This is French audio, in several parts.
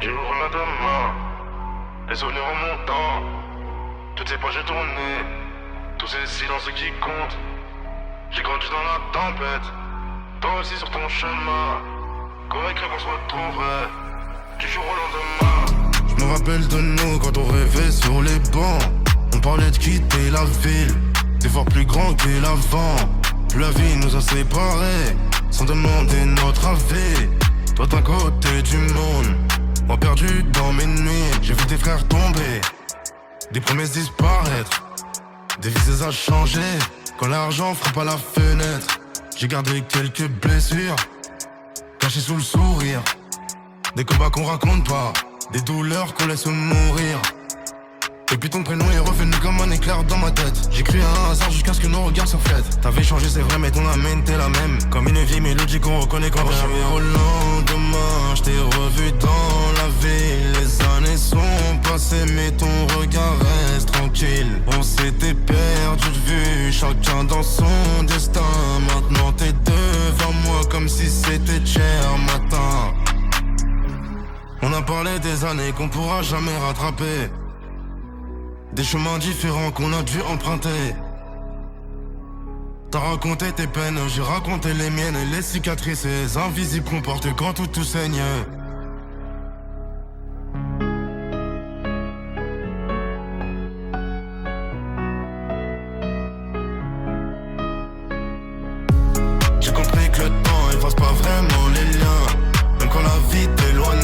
Du jour au lendemain, les souvenirs remontant, toutes ces pages tournées, tous ces silences qui comptent. J'ai grandi dans la tempête, toi aussi sur ton chemin. Comment écrire qu'on se retrouverait du jour au lendemain. Je me rappelle de nous quand on rêvait sur les bancs. On parlait de quitter la ville, c'est fort plus grand que l'avant. La vie nous a séparés, sans demander notre avis. Toi d'un côté du monde, moi perdu dans mes nuits. J'ai vu des frères tomber, des promesses disparaître, des visages à changer. Quand l'argent frappe à la fenêtre, j'ai gardé quelques blessures cachées sous le sourire. Des combats qu'on raconte pas, des douleurs qu'on laisse mourir. Et puis ton prénom est revenu comme un éclair dans ma tête. J'ai cru à un hasard jusqu'à ce que nos regards se reflètent. T'avais changé c'est vrai mais ton âme était la même. Comme une vieille mélodie qu'on reconnaît quand on au lendemain. J't'ai revu dans la ville. Les années sont passées mais ton regard reste tranquille. On s'était perdu de vue, chacun dans son destin. Maintenant t'es devant moi comme si c'était hier matin. On a parlé des années qu'on pourra jamais rattraper, des chemins différents qu'on a dû emprunter. T'as raconté tes peines, j'ai raconté les miennes. Et les cicatrices invisibles qu'on porte quand tout saigne. J'ai compris que le temps efface pas vraiment les liens. Même quand la vie t'éloigne,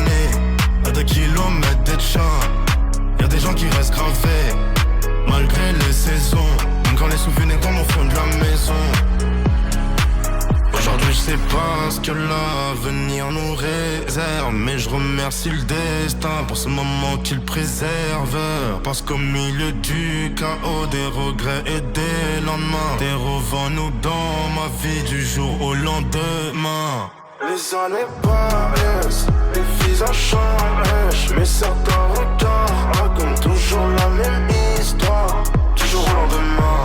à des kilomètres des chiens. Y'a des gens qui restent gravés, malgré les saisons. Même quand les souvenirs tombent au fond de la maison. Aujourd'hui je sais pas ce que l'avenir nous réserve, mais je remercie le destin pour ce moment qu'il préserve. Parce qu'au milieu du chaos, des regrets et des lendemains, t'es revenu dans ma vie du jour au lendemain. Les années passent, les visages changent, mais certains regards racontent toujours la même histoire. Du jour au lendemain,